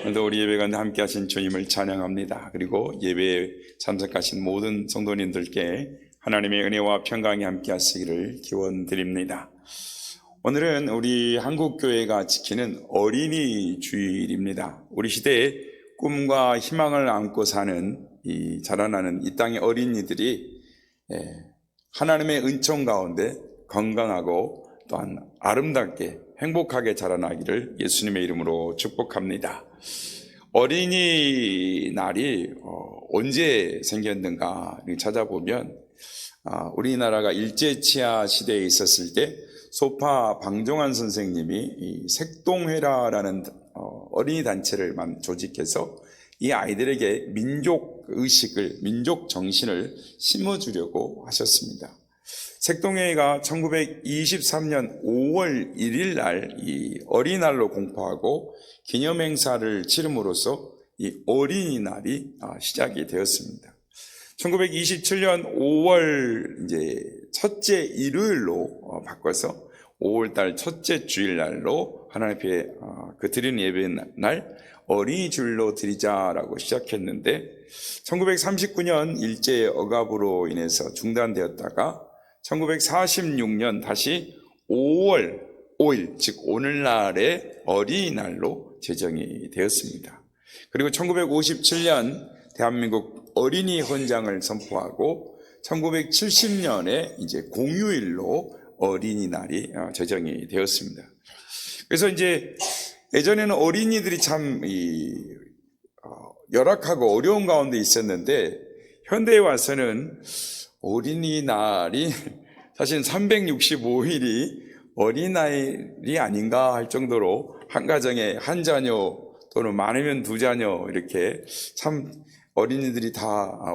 오늘도 우리 예배 가운데 함께 하신 주님을 찬양합니다. 그리고 예배에 참석하신 모든 성도님들께 하나님의 은혜와 평강이 함께 하시기를 기원드립니다. 오늘은 우리 한국교회가 지키는 어린이 주일입니다. 우리 시대에 꿈과 희망을 안고 사는 자라나는 이 땅의 어린이들이 하나님의 은총 가운데 건강하고 또한 아름답게 행복하게 자라나기를 예수님의 이름으로 축복합니다. 어린이날이 언제 생겼는가 찾아보면 우리나라가 일제치하 시대에 있었을 때 소파 방종환 선생님이 이 색동회라라는 어린이 단체를 조직해서 이 아이들에게 민족 의식을, 민족 정신을 심어주려고 하셨습니다. 색동회가 1923년 5월 1일 날 이 어린이날로 공포하고 기념행사를 치름으로써 이 어린이날이 시작이 되었습니다. 1927년 5월 이제 첫째 일요일로 바꿔서 5월달 첫째 주일날로 하나님 앞에 그 드리는 예배날 어린이 주일로 드리자라고 시작했는데 1939년 일제 억압으로 인해서 중단되었다가 1946년 다시 5월 5일, 즉 오늘날의 어린이날로 제정이 되었습니다. 그리고 1957년 대한민국 어린이 헌장을 선포하고 1970년에 이제 공휴일로 어린이날이 제정이 되었습니다. 그래서 이제 예전에는 어린이들이 참 열악하고 어려운 가운데 있었는데 현대에 와서는 어린이날이 사실 365일이 어린이날이 아닌가 할 정도로 한 가정에 한 자녀 또는 많으면 두 자녀 이렇게 참 어린이들이 다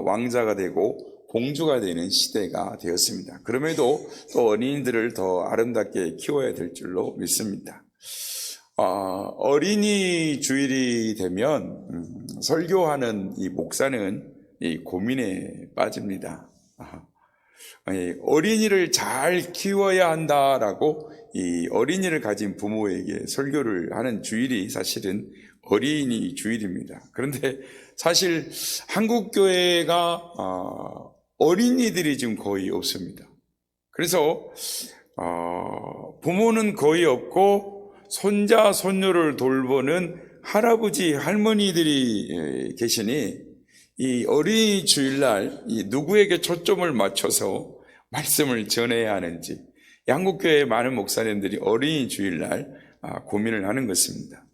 왕자가 되고 공주가 되는 시대가 되었습니다. 그럼에도 또 어린이들을 더 아름답게 키워야 될 줄로 믿습니다. 어린이 주일이 되면 설교하는 이 목사는 이 고민에 빠집니다. 어린이를 잘 키워야 한다라고 이 어린이를 가진 부모에게 설교를 하는 주일이 사실은 어린이 주일입니다. 그런데 사실 한국교회가 어린이들이 지금 거의 없습니다. 그래서 부모는 거의 없고 손자, 손녀를 돌보는 할아버지, 할머니들이 계시니 이 어린이 주일날 누구에게 초점을 맞춰서 말씀을 전해야 하는지 한국교회의 많은 목사님들이 어린이 주일날 고민을 하는 것입니다.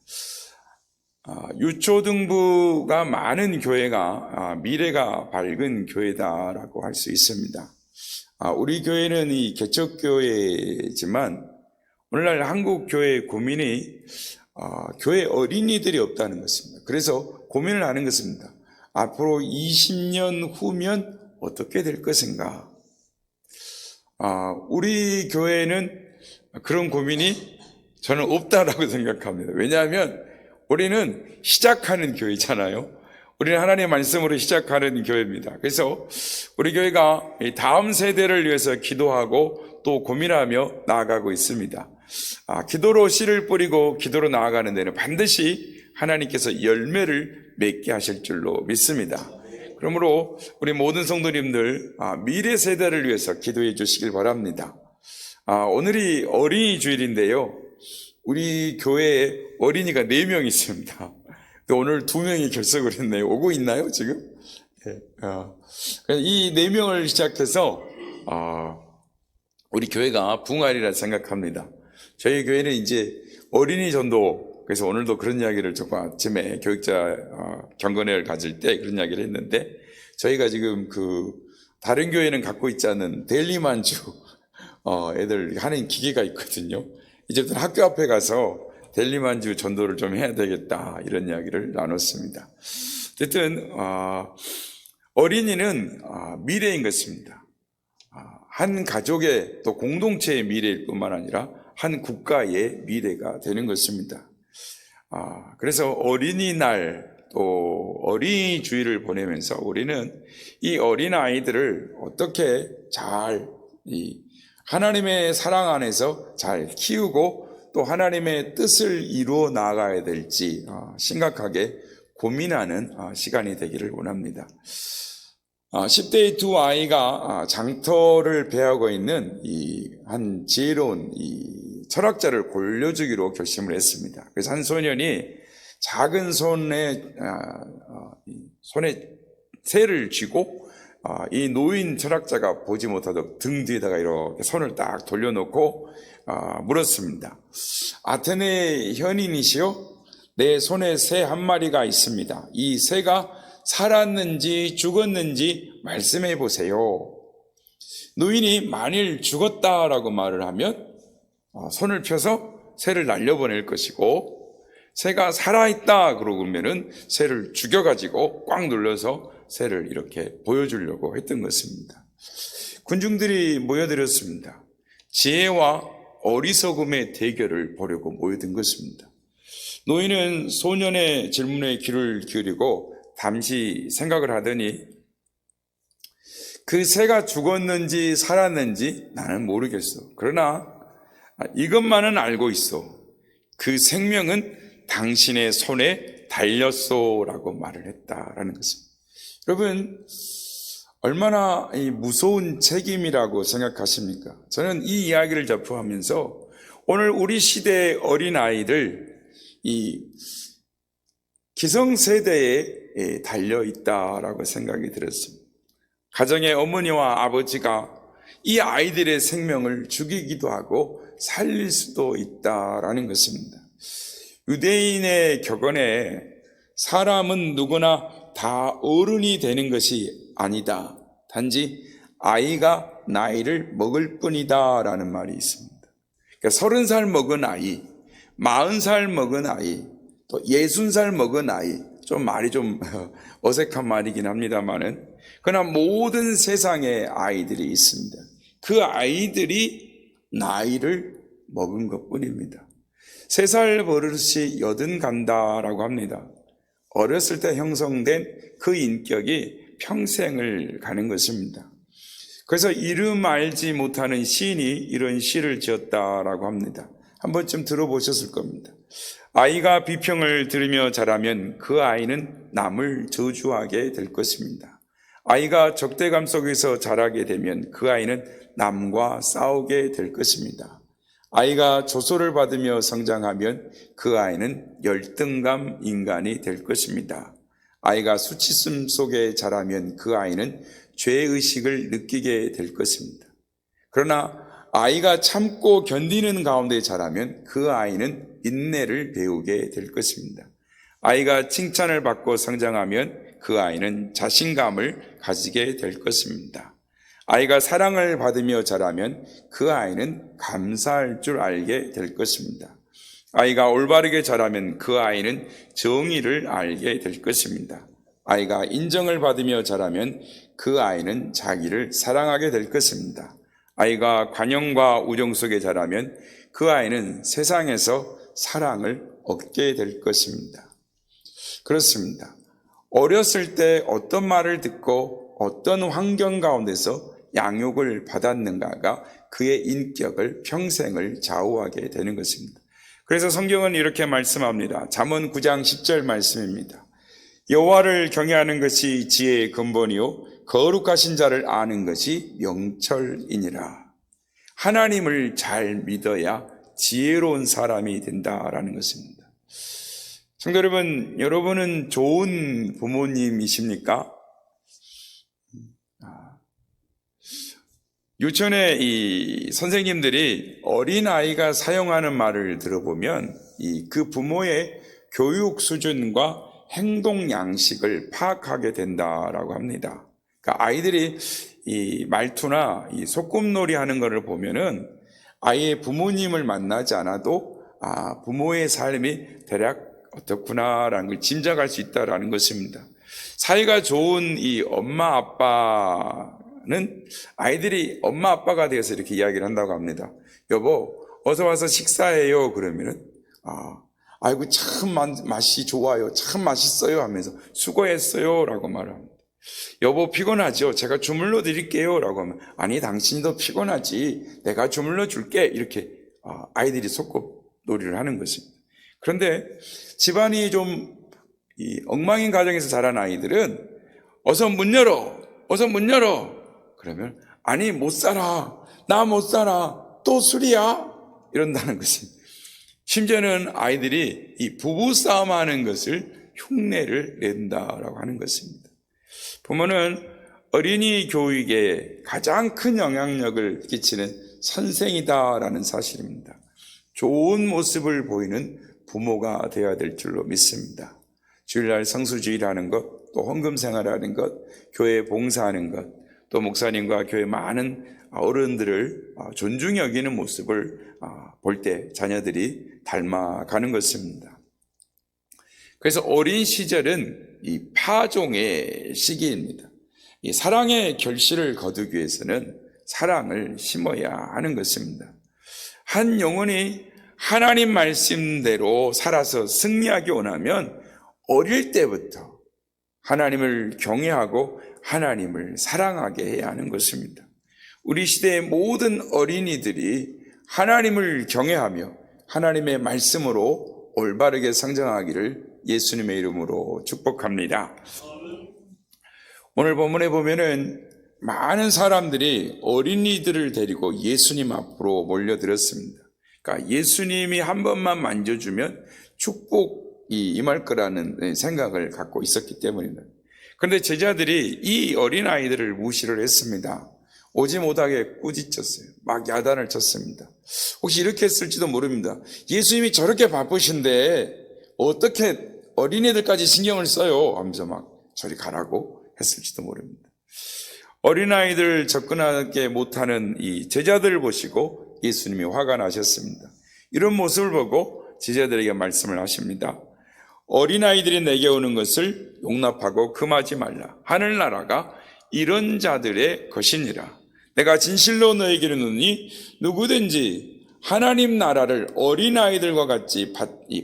유초등부가 많은 교회가 미래가 밝은 교회다라고 할 수 있습니다. 우리 교회는 이 개척교회지만 오늘날 한국교회의 고민이 교회 어린이들이 없다는 것입니다. 그래서 고민을 하는 것입니다. 앞으로 20년 후면 어떻게 될 것인가? 우리 교회는 그런 고민이 저는 없다라고 생각합니다. 왜냐하면 우리는 시작하는 교회잖아요. 우리는 하나님의 말씀으로 시작하는 교회입니다. 그래서 우리 교회가 다음 세대를 위해서 기도하고 또 고민하며 나아가고 있습니다. 기도로 씨를 뿌리고 기도로 나아가는 데는 반드시 하나님께서 열매를 맺게 하실 줄로 믿습니다. 그러므로 우리 모든 성도님들 미래 세대를 위해서 기도해 주시길 바랍니다. 오늘이 어린이 주일인데요. 우리 교회에 어린이가 4명 있습니다. 오늘 2명이 결석을 했네요. 오고 있나요 지금? 이 4명을 시작해서 우리 교회가 붕하리라 생각합니다. 저희 교회는 이제 어린이 전도, 그래서 오늘도 그런 이야기를 조금 아침에 교육자 경건회를 가질 때 그런 이야기를 했는데 저희가 지금 다른 교회는 갖고 있지 않은 델리만주 애들 하는 기계가 있거든요. 이제부터 학교 앞에 가서 델리만주 전도를 좀 해야 되겠다 이런 이야기를 나눴습니다. 어쨌든 어린이는 미래인 것입니다. 한 가족의 또 공동체의 미래일 뿐만 아니라 한 국가의 미래가 되는 것입니다. 그래서 어린이날 또 어린이 주일을 보내면서 우리는 이 어린아이들을 어떻게 잘 하나님의 사랑 안에서 잘 키우고 또 하나님의 뜻을 이루어 나아가야 될지 심각하게 고민하는 시간이 되기를 원합니다. 10대의 두 아이가 장터를 배하고 있는 한 지혜로운 철학자를 골려주기로 결심을 했습니다. 그래서 한 소년이 작은 손에 새를 쥐고 이 노인 철학자가 보지 못하도록 등 뒤에다가 이렇게 손을 딱 돌려놓고 물었습니다. 아테네 현인이시여, 내 손에 새 한 마리가 있습니다. 이 새가 살았는지 죽었는지 말씀해 보세요. 노인이 만일 죽었다라고 말을 하면 손을 펴서 새를 날려보낼 것이고, 새가 살아있다 그러면은 새를 죽여가지고 꽉 눌러서 새를 이렇게 보여주려고 했던 것입니다. 군중들이 모여들었습니다. 지혜와 어리석음의 대결을 보려고 모여든 것입니다. 노인은 소년의 질문에 귀를 기울이고 잠시 생각을 하더니, 그 새가 죽었는지 살았는지 나는 모르겠어. 그러나 이것만은 알고 있어. 그 생명은 당신의 손에 달렸소라고 말을 했다라는 것입니다. 여러분, 얼마나 무서운 책임이라고 생각하십니까? 저는 이 이야기를 접하면서 오늘 우리 시대의 어린아이들, 이 기성세대에 달려있다라고 생각이 들었습니다. 가정의 어머니와 아버지가 이 아이들의 생명을 죽이기도 하고 살릴 수도 있다라는 것입니다. 유대인의 격언에 사람은 누구나 다 어른이 되는 것이 아니다. 단지 아이가 나이를 먹을 뿐이다 라는 말이 있습니다. 그러니까 30살 먹은 아이, 40살 먹은 아이, 또 60살 먹은 아이, 좀 말이 좀 어색한 말이긴 합니다만은, 그러나 모든 세상에 아이들이 있습니다. 그 아이들이 나이를 먹은 것 뿐입니다. 3살 버릇이 80 간다라고 합니다. 어렸을 때 형성된 그 인격이 평생을 가는 것입니다. 그래서 이름 알지 못하는 시인이 이런 시를 지었다라고 합니다. 한 번쯤 들어보셨을 겁니다. 아이가 비평을 들으며 자라면 그 아이는 남을 저주하게 될 것입니다. 아이가 적대감 속에서 자라게 되면 그 아이는 남과 싸우게 될 것입니다. 아이가 조소를 받으며 성장하면 그 아이는 열등감 인간이 될 것입니다. 아이가 수치심 속에 자라면 그 아이는 죄의식을 느끼게 될 것입니다. 그러나 아이가 참고 견디는 가운데 자라면 그 아이는 인내를 배우게 될 것입니다. 아이가 칭찬을 받고 성장하면 그 아이는 자신감을 가지게 될 것입니다. 아이가 사랑을 받으며 자라면 그 아이는 감사할 줄 알게 될 것입니다. 아이가 올바르게 자라면 그 아이는 정의를 알게 될 것입니다. 아이가 인정을 받으며 자라면 그 아이는 자기를 사랑하게 될 것입니다. 아이가 관용과 우정 속에 자라면 그 아이는 세상에서 사랑을 얻게 될 것입니다. 그렇습니다. 어렸을 때 어떤 말을 듣고 어떤 환경 가운데서 양육을 받았는가가 그의 인격을 평생을 좌우하게 되는 것입니다. 그래서 성경은 이렇게 말씀합니다. 잠언 9장 10절 말씀입니다. 여호와를 경외하는 것이 지혜의 근본이요 거룩하신 자를 아는 것이 명철이니라. 하나님을 잘 믿어야 지혜로운 사람이 된다라는 것입니다. 성도 여러분, 여러분은 좋은 부모님이십니까? 유치원의 이 선생님들이 어린아이가 사용하는 말을 들어보면 그 부모의 교육 수준과 행동 양식을 파악하게 된다라고 합니다. 그러니까 아이들이 이 말투나 이 소꿉놀이 하는 것을 보면은 아예 부모님을 만나지 않아도 부모의 삶이 대략 어떻구나라는 걸 짐작할 수 있다라는 것입니다. 사이가 좋은 이 엄마 아빠는 아이들이 엄마 아빠가 되어서 이렇게 이야기를 한다고 합니다. 여보, 어서 와서 식사해요. 그러면은 아이고 참 맛이 좋아요, 참 맛있어요 하면서 수고했어요 라고 말합니다. 여보 피곤하죠? 제가 주물러 드릴게요 라고 하면 아니 당신도 피곤하지, 내가 주물러 줄게, 이렇게 아이들이 놀이를 하는 것입니다. 그런데 집안이 좀 엉망인 가정에서 자란 아이들은 어서 문 열어, 어서 문 열어. 그러면 아니 못 살아, 나 못 살아, 또 술이야? 이런다는 것입니다. 심지어는 아이들이 이 부부싸움하는 것을 흉내를 낸다라고 하는 것입니다. 부모는 어린이 교육에 가장 큰 영향력을 끼치는 선생이다라는 사실입니다. 좋은 모습을 보이는 부모가 되어야 될 줄로 믿습니다. 주일날 성수주의라는 것, 또 헌금 생활하는 것, 교회 봉사하는 것, 또 목사님과 교회 많은 어른들을 존중히 여기는 모습을 볼 때 자녀들이 닮아가는 것입니다. 그래서 어린 시절은 이 파종의 시기입니다. 이 사랑의 결실을 거두기 위해서는 사랑을 심어야 하는 것입니다. 한 영혼이 하나님 말씀대로 살아서 승리하기 원하면 어릴 때부터 하나님을 경외하고 하나님을 사랑하게 해야 하는 것입니다. 우리 시대의 모든 어린이들이 하나님을 경외하며 하나님의 말씀으로 올바르게 성장하기를 예수님의 이름으로 축복합니다. 오늘 본문에 보면은 많은 사람들이 어린이들을 데리고 예수님 앞으로 몰려들었습니다. 그러니까 예수님이 한 번만 만져주면 축복이 임할 거라는 생각을 갖고 있었기 때문입니다. 그런데 제자들이 이 어린아이들을 무시를 했습니다. 오지 못하게 꾸짖었어요. 막 야단을 쳤습니다. 혹시 이렇게 했을지도 모릅니다. 예수님이 저렇게 바쁘신데 어떻게 어린이들까지 신경을 써요? 하면서 막 저리 가라고 했을지도 모릅니다. 어린아이들 접근하게 못하는 이 제자들을 보시고 예수님이 화가 나셨습니다. 이런 모습을 보고 제자들에게 말씀을 하십니다. 어린아이들이 내게 오는 것을 용납하고 금하지 말라. 하늘나라가 이런 자들의 것이니라. 내가 진실로 너에게 이르노니 누구든지 하나님 나라를 어린아이들과 같이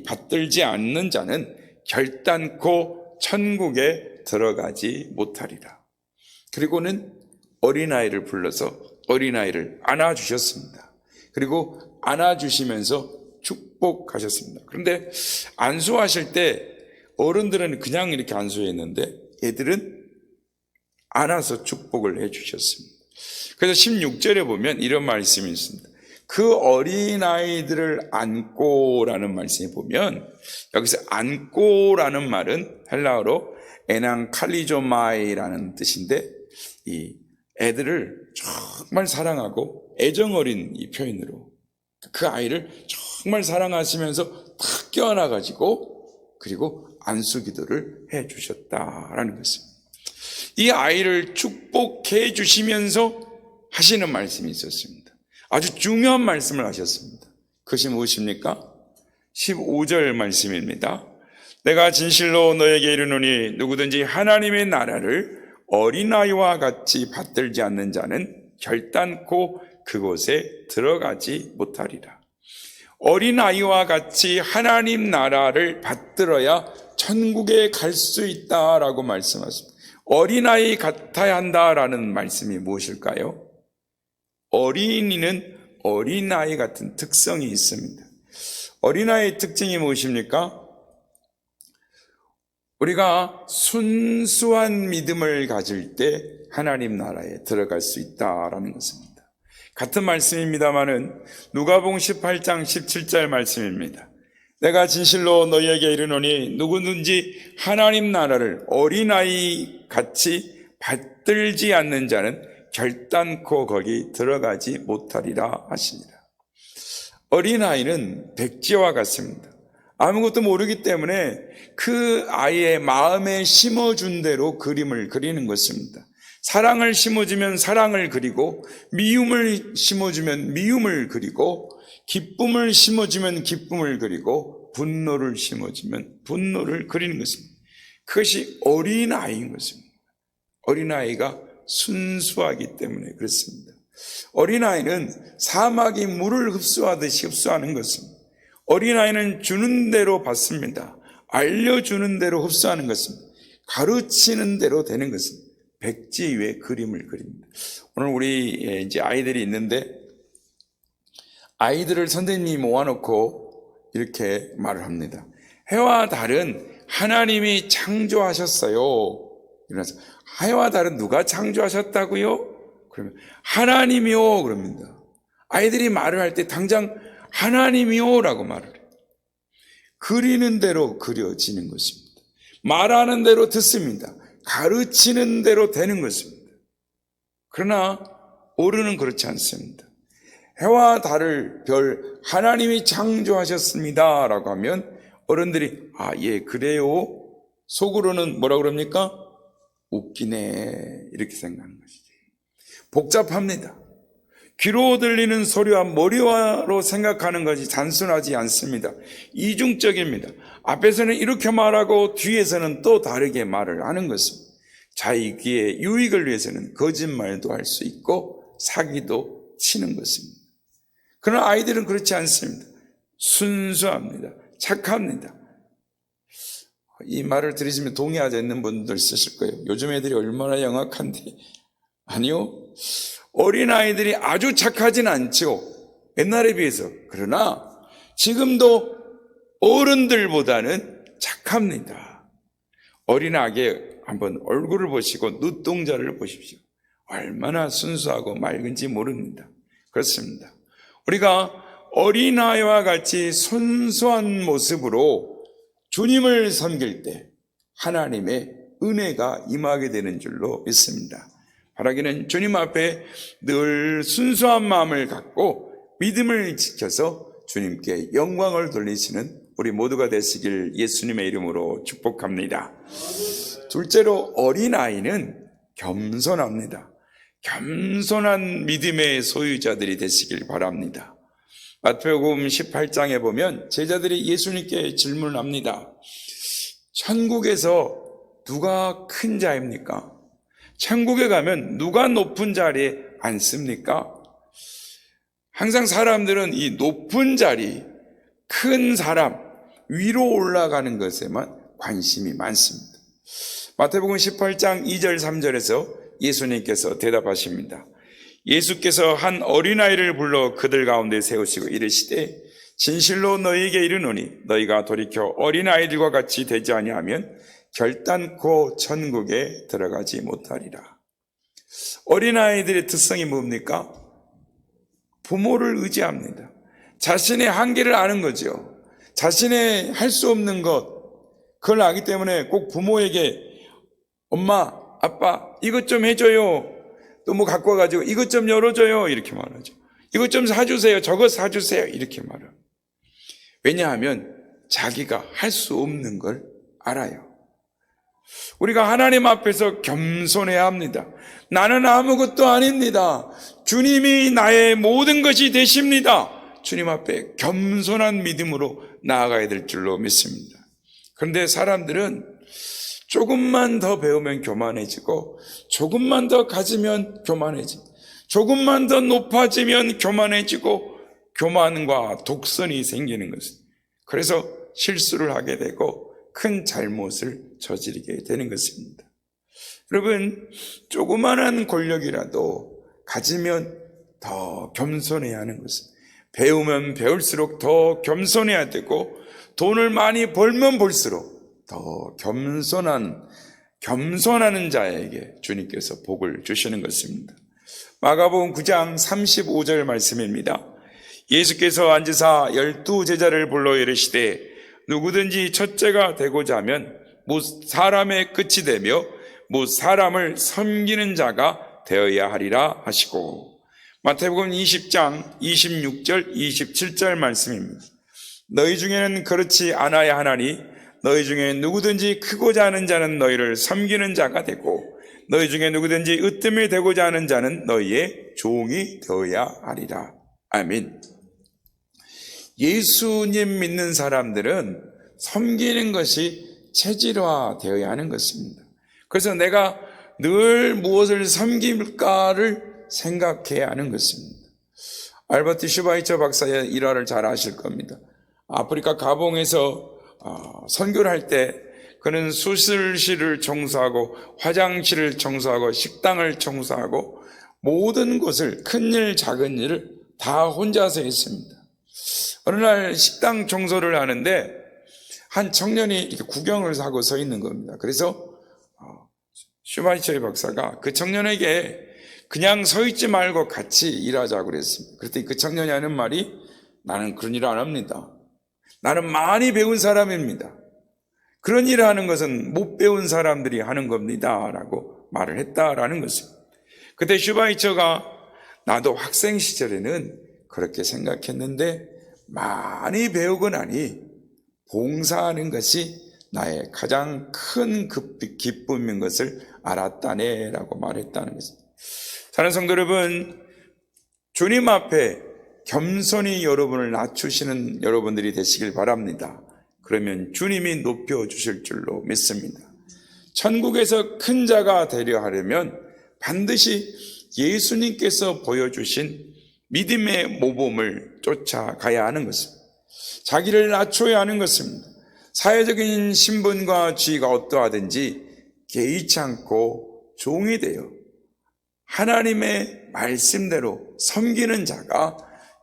받들지 않는 자는 결단코 천국에 들어가지 못하리라. 그리고는 어린아이를 불러서 어린아이를 안아주셨습니다. 그리고 안아주시면서 축복하셨습니다. 그런데 안수하실 때 어른들은 그냥 이렇게 안수했는데 애들은 안아서 축복을 해주셨습니다. 그래서 16절에 보면 이런 말씀이 있습니다. 그 어린아이들을 안고라는 말씀에 보면 여기서 안고라는 말은 헬라어로 에난칼리조마이라는 뜻인데 이 애들을 정말 사랑하고 애정어린 이 표현으로 그 아이를 정말 사랑하시면서 탁 껴안아가지고 그리고 안수기도를 해주셨다라는 것입니다. 이 아이를 축복해 주시면서 하시는 말씀이 있었습니다. 아주 중요한 말씀을 하셨습니다. 그것이 무엇입니까? 15절 말씀입니다. 내가 진실로 너에게 이르노니 누구든지 하나님의 나라를 어린아이와 같이 받들지 않는 자는 결단코 그곳에 들어가지 못하리라. 어린아이와 같이 하나님 나라를 받들어야 천국에 갈 수 있다라고 말씀하십니다. 어린아이 같아야 한다라는 말씀이 무엇일까요? 어린이는 어린아이 같은 특성이 있습니다. 어린아이의 특징이 무엇입니까? 우리가 순수한 믿음을 가질 때 하나님 나라에 들어갈 수 있다라는 것입니다. 같은 말씀입니다마는 누가복음 18장 17절 말씀입니다. 내가 진실로 너희에게 이르노니 누구든지 하나님 나라를 어린아이 같이 받들지 않는 자는 결단코 거기 들어가지 못하리라 하시니라. 어린아이는 백지와 같습니다. 아무것도 모르기 때문에 그 아이의 마음에 심어준 대로 그림을 그리는 것입니다. 사랑을 심어주면 사랑을 그리고 미움을 심어주면 미움을 그리고 기쁨을 심어주면 기쁨을 그리고 분노를 심어주면 분노를 그리는 것입니다. 그것이 어린아이인 것입니다. 어린아이가 순수하기 때문에 그렇습니다. 어린아이는 사막이 물을 흡수하듯이 흡수하는 것입니다. 어린아이는 주는 대로 받습니다. 알려주는 대로 흡수하는 것입니다. 가르치는 대로 되는 것입니다. 백지 위에 그림을 그립니다. 오늘 우리 이제 아이들이 있는데 아이들을 선생님이 모아놓고 이렇게 말을 합니다. 해와 달은 하나님이 창조하셨어요. 이러면서 해와 달은 누가 창조하셨다고요? 그러면 하나님이요 그럽니다. 아이들이 말을 할 때 당장 하나님이요 라고 말을 해요. 그리는 대로 그려지는 것입니다. 말하는 대로 듣습니다. 가르치는 대로 되는 것입니다. 그러나 어른은 그렇지 않습니다. 해와 달을 별 하나님이 창조하셨습니다 라고 하면 어른들이 예 그래요 속으로는 뭐라 그럽니까? 웃기네 이렇게 생각하는 것이지. 복잡합니다. 귀로 들리는 소리와 머리로 생각하는 것이 단순하지 않습니다. 이중적입니다. 앞에서는 이렇게 말하고 뒤에서는 또 다르게 말을 하는 것입니다. 자기의 유익을 위해서는 거짓말도 할 수 있고 사기도 치는 것입니다. 그러나 아이들은 그렇지 않습니다. 순수합니다. 착합니다. 이 말을 들으시면 동의하지 않는 분들 있으실 거예요. 요즘 애들이 얼마나 영악한데. 아니요. 어린아이들이 아주 착하진 않죠. 옛날에 비해서. 그러나 지금도 어른들보다는 착합니다. 어린아이의 한번 얼굴을 보시고 눈동자를 보십시오. 얼마나 순수하고 맑은지 모릅니다. 그렇습니다. 우리가 어린아이와 같이 순수한 모습으로 주님을 섬길 때 하나님의 은혜가 임하게 되는 줄로 믿습니다. 바라기는 주님 앞에 늘 순수한 마음을 갖고 믿음을 지켜서 주님께 영광을 돌리시는 우리 모두가 되시길 예수님의 이름으로 축복합니다. 둘째로 어린아이는 겸손합니다. 겸손한 믿음의 소유자들이 되시길 바랍니다. 마태복음 18장에 보면 제자들이 예수님께 질문합니다. 천국에서 누가 큰 자입니까? 천국에 가면 누가 높은 자리에 앉습니까? 항상 사람들은 이 높은 자리, 큰 사람, 위로 올라가는 것에만 관심이 많습니다. 마태복음 18장 2절 3절에서 예수님께서 대답하십니다. 예수께서 한 어린아이를 불러 그들 가운데 세우시고 이르시되 진실로 너희에게 이르노니 너희가 돌이켜 어린아이들과 같이 되지 아니하면 결단코 천국에 들어가지 못하리라. 어린아이들의 특성이 뭡니까? 부모를 의지합니다. 자신의 한계를 아는 거죠. 자신의 할 수 없는 것, 그걸 아기 때문에 꼭 부모에게 엄마, 아빠 이것 좀 해줘요. 또 뭐 갖고 와가지고 이것 좀 열어줘요. 이렇게 말하죠. 이것 좀 사주세요. 저것 사주세요. 이렇게 말해요. 왜냐하면 자기가 할 수 없는 걸 알아요. 우리가 하나님 앞에서 겸손해야 합니다. 나는 아무것도 아닙니다. 주님이 나의 모든 것이 되십니다. 주님 앞에 겸손한 믿음으로 나아가야 될 줄로 믿습니다. 그런데 사람들은 조금만 더 배우면 교만해지고 조금만 더 가지면 교만해지고 조금만 더 높아지면 교만해지고 교만과 독선이 생기는 것입니다. 그래서 실수를 하게 되고 큰 잘못을 저지르게 되는 것입니다. 여러분, 조그만한 권력이라도 가지면 더 겸손해야 하는 것입니다. 배우면 배울수록 더 겸손해야 되고 돈을 많이 벌면 벌수록 더 겸손하는 자에게 주님께서 복을 주시는 것입니다. 마가복음 9장 35절 말씀입니다. 예수께서 앉으사 12 제자를 불러 이르시되 누구든지 첫째가 되고자 하면 무 사람의 끝이 되며 무 사람을 섬기는 자가 되어야 하리라 하시고, 마태복음 20장 26절 27절 말씀입니다. 너희 중에는 그렇지 않아야 하나니 너희 중에 누구든지 크고자 하는 자는 너희를 섬기는 자가 되고 너희 중에 누구든지 으뜸이 되고자 하는 자는 너희의 종이 되어야 하리라. 아멘. 예수님 믿는 사람들은 섬기는 것이 체질화되어야 하는 것입니다. 그래서 내가 늘 무엇을 섬길까를 생각해야 하는 것입니다. 알버트 슈바이처 박사의 일화를 잘 아실 겁니다. 아프리카 가봉에서 선교를 할 때 그는 수술실을 청소하고 화장실을 청소하고 식당을 청소하고 모든 것을 큰 일 작은 일을 다 혼자서 했습니다. 어느 날 식당 청소를 하는데 한 청년이 이렇게 구경을 하고 서 있는 겁니다. 그래서 슈바이처의 박사가 그 청년에게 그냥 서 있지 말고 같이 일하자고 그랬습니다. 그랬더니 그 청년이 하는 말이, 나는 그런 일 안 합니다. 나는 많이 배운 사람입니다. 그런 일을 하는 것은 못 배운 사람들이 하는 겁니다 라고 말을 했다라는 것입니다. 그때 슈바이처가, 나도 학생 시절에는 그렇게 생각했는데 많이 배우고 나니 봉사하는 것이 나의 가장 큰 기쁨인 것을 알았다네 라고 말했다는 것입니다. 사랑하는 성도 여러분, 주님 앞에 겸손히 여러분을 낮추시는 여러분들이 되시길 바랍니다. 그러면 주님이 높여주실 줄로 믿습니다. 천국에서 큰 자가 되려 하려면 반드시 예수님께서 보여주신 믿음의 모범을 쫓아가야 하는 것입니다. 자기를 낮춰야 하는 것입니다. 사회적인 신분과 지위가 어떠하든지 개의치 않고 종이 되어 하나님의 말씀대로 섬기는 자가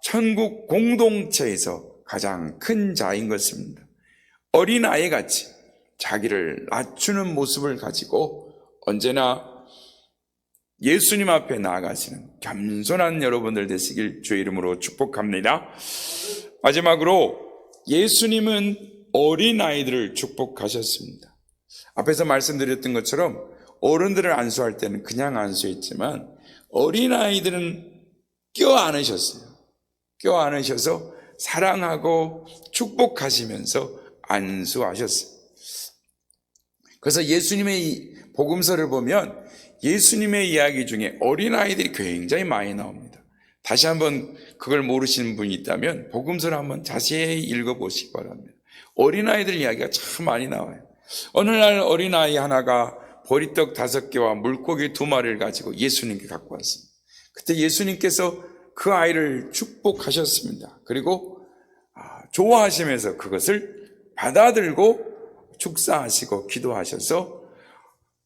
천국 공동체에서 가장 큰 자인 것입니다. 어린아이같이 자기를 낮추는 모습을 가지고 언제나 예수님 앞에 나아가시는 겸손한 여러분들 되시길 주의 이름으로 축복합니다. 마지막으로 예수님은 어린아이들을 축복하셨습니다. 앞에서 말씀드렸던 것처럼 어른들을 안수할 때는 그냥 안수했지만 어린아이들은 껴안으셨어요. 껴안으셔서 사랑하고 축복하시면서 안수하셨어요. 그래서 예수님의 이 복음서를 보면 예수님의 이야기 중에 어린아이들이 굉장히 많이 나옵니다. 다시 한번 그걸 모르시는 분이 있다면 복음서를 한번 자세히 읽어보시기 바랍니다. 어린아이들 이야기가 참 많이 나와요. 어느 날 어린아이 하나가 보리떡 5개와 물고기 2마리를 가지고 예수님께 갖고 왔습니다. 그때 예수님께서 그 아이를 축복하셨습니다. 그리고 좋아하시면서 그것을 받아들고 축사하시고 기도하셔서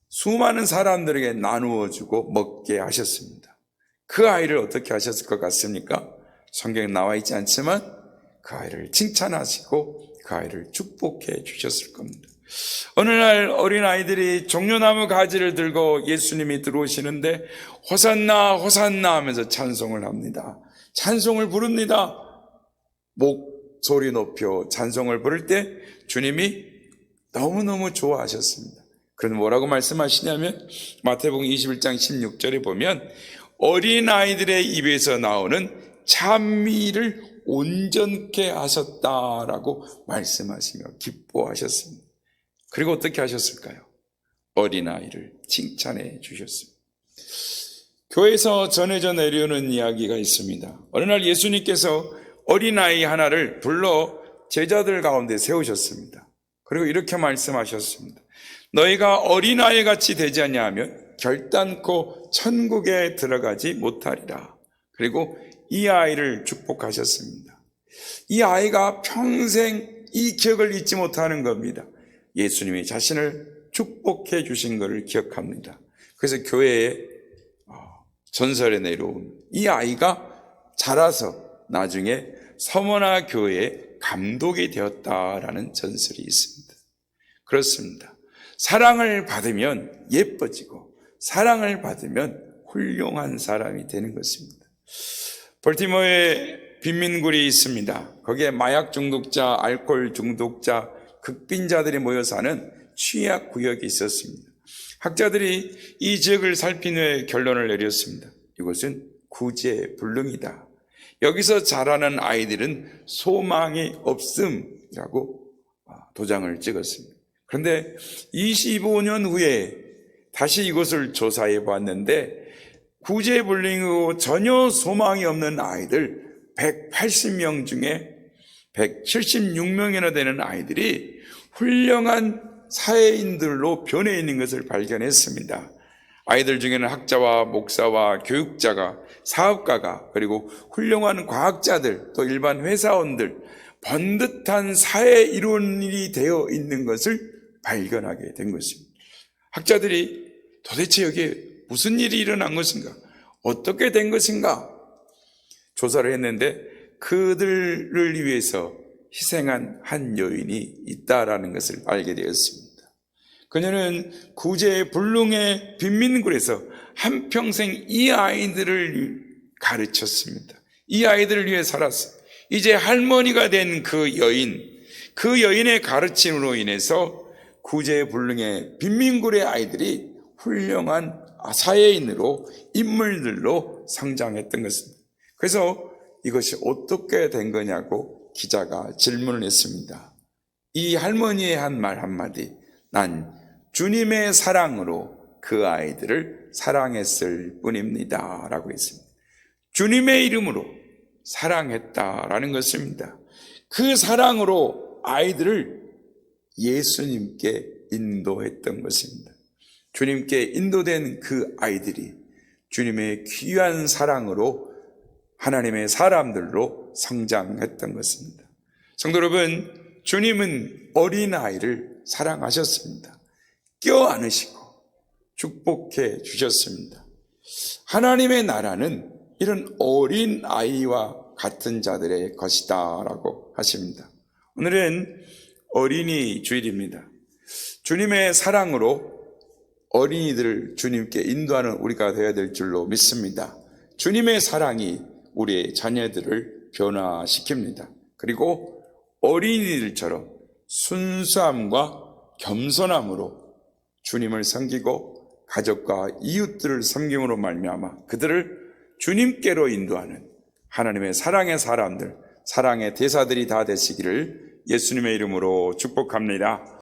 수많은 사람들에게 나누어 주고 먹게 하셨습니다. 그 아이를 어떻게 하셨을 것 같습니까? 성경에 나와 있지 않지만 그 아이를 칭찬하시고 그 아이를 축복해 주셨을 겁니다. 어느 날 어린아이들이 종려나무 가지를 들고 예수님이 들어오시는데 호산나 호산나 하면서 찬송을 합니다. 찬송을 부릅니다. 목소리 높여 찬송을 부를 때 주님이 너무너무 좋아하셨습니다. 그런데 뭐라고 말씀하시냐면 마태복음 21장 16절에 보면 어린아이들의 입에서 나오는 찬미를 온전케 하셨다라고 말씀하시며 기뻐하셨습니다. 그리고 어떻게 하셨을까요? 어린아이를 칭찬해 주셨습니다. 교회에서 전해져 내려오는 이야기가 있습니다. 어느 날 예수님께서 어린아이 하나를 불러 제자들 가운데 세우셨습니다. 그리고 이렇게 말씀하셨습니다. 너희가 어린아이 같이 되지 아니하면 결단코 천국에 들어가지 못하리라. 그리고 이 아이를 축복하셨습니다. 이 아이가 평생 이 기억을 잊지 못하는 겁니다. 예수님이 자신을 축복해 주신 것을 기억합니다. 그래서 교회에 전설에 내려온 이 아이가 자라서 나중에 서머나 교회의 감독이 되었다라는 전설이 있습니다. 그렇습니다. 사랑을 받으면 예뻐지고 사랑을 받으면 훌륭한 사람이 되는 것입니다. 볼티모어에 빈민굴이 있습니다. 거기에 마약 중독자, 알코올 중독자, 극빈자들이 모여 사는 취약 구역이 있었습니다. 학자들이 이 지역을 살핀 후에 결론을 내렸습니다. 이곳은 구제불능이다. 여기서 자라는 아이들은 소망이 없음이라고 도장을 찍었습니다. 그런데 25년 후에 다시 이곳을 조사해 봤는데 구제불능이고 전혀 소망이 없는 아이들 180명 중에 176명이나 되는 아이들이 훌륭한 사회인들로 변해 있는 것을 발견했습니다. 아이들 중에는 학자와 목사와 교육자가, 사업가가, 그리고 훌륭한 과학자들, 또 일반 회사원들, 번듯한 사회 일원이 되어 있는 것을 발견하게 된 것입니다. 학자들이 도대체 여기에 무슨 일이 일어난 것인가? 어떻게 된 것인가? 조사를 했는데 그들을 위해서 희생한 한 여인이 있다라는 것을 알게 되었습니다. 그녀는 구제불능의 빈민굴에서 한평생 이 아이들을 가르쳤습니다. 이 아이들을 위해 살았어요. 이제 할머니가 된 그 여인의 가르침으로 인해서 구제불능의 빈민굴의 아이들이 훌륭한 사회인으로, 인물들로 성장했던 것입니다. 그래서 이것이 어떻게 된 거냐고 기자가 질문을 했습니다. 이 할머니의 한 말 한마디, 난 주님의 사랑으로 그 아이들을 사랑했을 뿐입니다 라고 했습니다. 주님의 이름으로 사랑했다라는 것입니다. 그 사랑으로 아이들을 예수님께 인도했던 것입니다. 주님께 인도된 그 아이들이 주님의 귀한 사랑으로 하나님의 사람들로 성장했던 것입니다. 성도 여러분, 주님은 어린아이를 사랑하셨습니다. 껴안으시고 축복해 주셨습니다. 하나님의 나라는 이런 어린아이와 같은 자들의 것이다 라고 하십니다. 오늘은 어린이 주일입니다. 주님의 사랑으로 어린이들을 주님께 인도하는 우리가 되어야 될 줄로 믿습니다. 주님의 사랑이 우리의 자녀들을 변화시킵니다. 그리고 어린이들처럼 순수함과 겸손함으로 주님을 섬기고 가족과 이웃들을 섬김으로 말미암아 그들을 주님께로 인도하는 하나님의 사랑의 사람들, 사랑의 대사들이 다 되시기를 예수님의 이름으로 축복합니다.